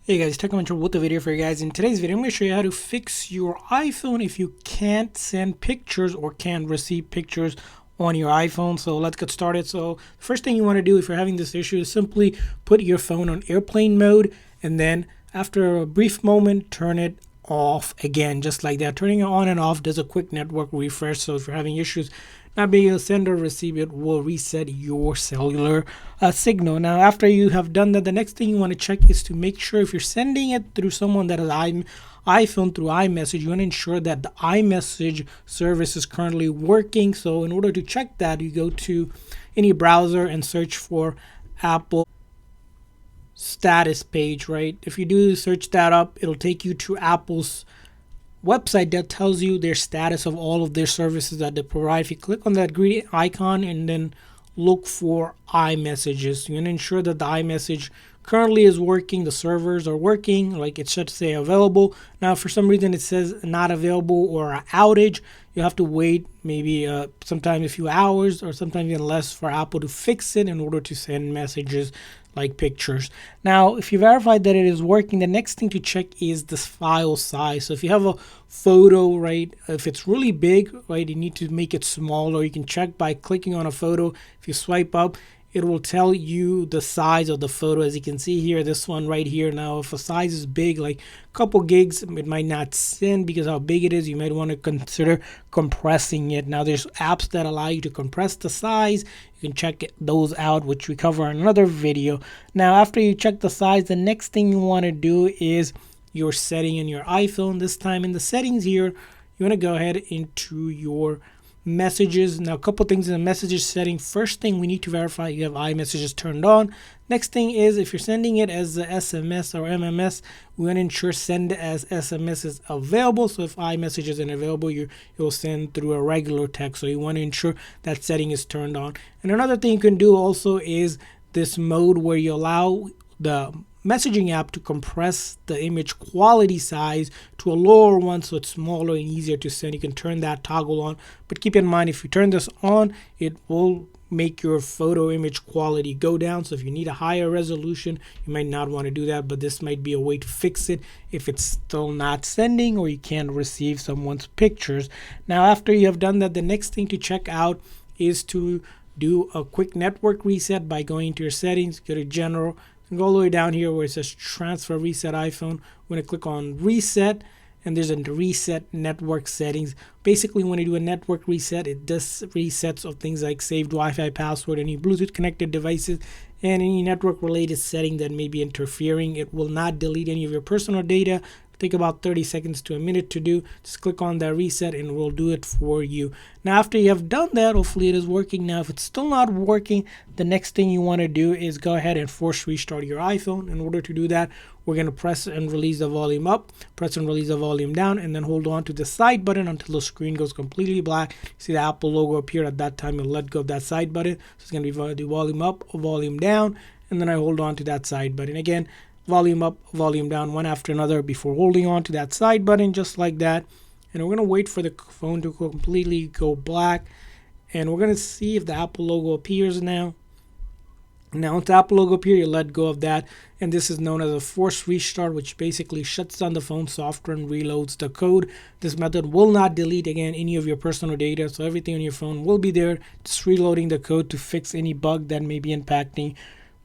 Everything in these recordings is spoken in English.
Hey guys, Tech Control with the video for you guys. In today's video, I'm going to show you how to fix your iPhone if you can't send pictures or can't receive pictures on your iPhone. So let's get started. So the first thing you want to do if you're having this issue is simply put your phone on airplane mode, and then after a brief moment, turn it off again, just like that. Turning it on and off does a quick network refresh. So if you're having issues not being able to send or receive, it will reset your cellular signal. Now, after you have done that, the next thing you want to check is to make sure if you're sending it through someone that has iPhone through iMessage, you want to ensure that the iMessage service is currently working. So in order to check that, you go to any browser and search for Apple status page, right? If you do search that up, it'll take you to Apple's website that tells you their status of all of their services that they provide. If you click on that green icon and then look for iMessages, you want to ensure that the iMessage currently is working, the servers are working, like it should say available. Now, if for some reason it says not available or an outage, you have to wait maybe sometimes a few hours or sometimes even less for Apple to fix it in order to send messages like pictures. Now, if you verified that it is working, the next thing to check is this file size. So if you have a photo, right, if it's really big, right, you need to make it smaller. You can check by clicking on a photo. If you swipe up, it will tell you the size of the photo. As you can see here, this one right here. Now, if a size is big, like a couple gigs, it might not send because how big it is. You might want to consider compressing it. Now, there's apps that allow you to compress the size. You can check those out, which we cover in another video. Now, after you check the size, the next thing you want to do is your setting in your iPhone. This time in the settings here, you want to go ahead into your messages. Now, a couple things in the messages setting. First thing, we need to verify you have iMessages turned on. Next thing is if you're sending it as a SMS or MMS, we want to ensure send as SMS is available. So if iMessage isn't available, you'll send through a regular text. So you want to ensure that setting is turned on. And another thing you can do also is this mode where you allow the messaging app to compress the image quality size to a lower one so it's smaller and easier to send. You can turn that toggle on, but keep in mind if you turn this on, it will make your photo image quality go down. So if you need a higher resolution, you might not want to do that, but this might be a way to fix it if it's still not sending or you can't receive someone's pictures. Now, after you have done that, the next thing to check out is to do a quick network reset by going to your settings, go to general, and go all the way down here where it says transfer reset iPhone. We're going to click on reset, and there's a reset network settings. Basically, when you do a network reset, it does resets of things like saved Wi-Fi password, any Bluetooth connected devices, and any network related setting that may be interfering. It will not delete any of your personal data. Take about 30 seconds to a minute to do. Just click on that reset and we'll do it for you. Now, after you have done that, hopefully it is working. Now, if it's still not working, the next thing you want to do is go ahead and force restart your iPhone. In order to do that, we're going to press and release the volume up, press and release the volume down, and then hold on to the side button until the screen goes completely black. See the Apple logo appear. At that time, you'll let go of that side button. So it's going to be the volume up, volume down, and then I hold on to that side button again. Volume up, volume down, one after another before holding on to that side button, just like that. And we're going to wait for the phone to completely go black. And we're going to see if the Apple logo appears now. Now, once the Apple logo appears, you let go of that. And this is known as a forced restart, which basically shuts down the phone software and reloads the code. This method will not delete, again, any of your personal data. So everything on your phone will be there, just reloading the code to fix any bug that may be impacting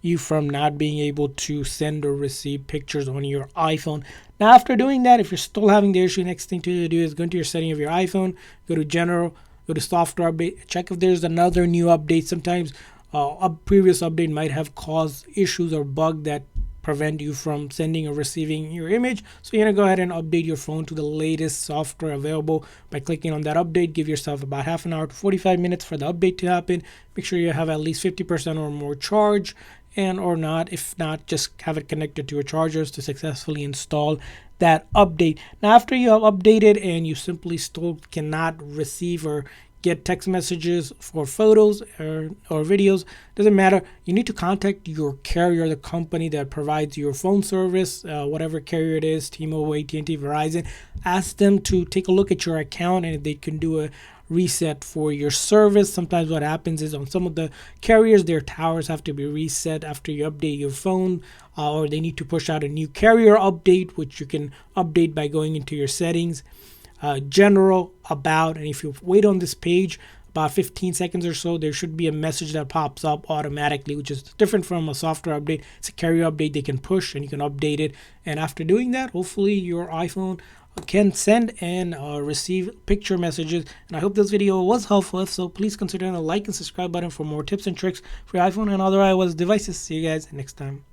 you from not being able to send or receive pictures on your iPhone. Now, after doing that, if you're still having the issue, next thing to do is go into your setting of your iPhone, go to general, go to software update, check if there's another new update. Sometimes a previous update might have caused issues or bug that prevent you from sending or receiving your image. So you're going to go ahead and update your phone to the latest software available by clicking on that update. Give yourself about half an hour to 45 minutes for the update to happen. Make sure you have at least 50% or more charge, and or not. If not, just have it connected to your chargers to successfully install that update. Now, after you have updated and you simply still cannot receive or get text messages for photos or videos, doesn't matter. You need to contact your carrier, the company that provides your phone service, whatever carrier it is, T-Mobile, AT&T, Verizon. Ask them to take a look at your account and if they can do a reset for your service. Sometimes what happens is on some of the carriers, their towers have to be reset after you update your phone, or they need to push out a new carrier update, which you can update by going into your settings, general, about, and if you wait on this page about 15 seconds or so, there should be a message that pops up automatically, which is different from a software update. It's a carrier update they can push and you can update it. And after doing that, hopefully your iPhone can send and receive picture messages. And I hope this video was helpful. If so, please consider the like and subscribe button for more tips and tricks for your iPhone and other iOS devices. See you guys next time.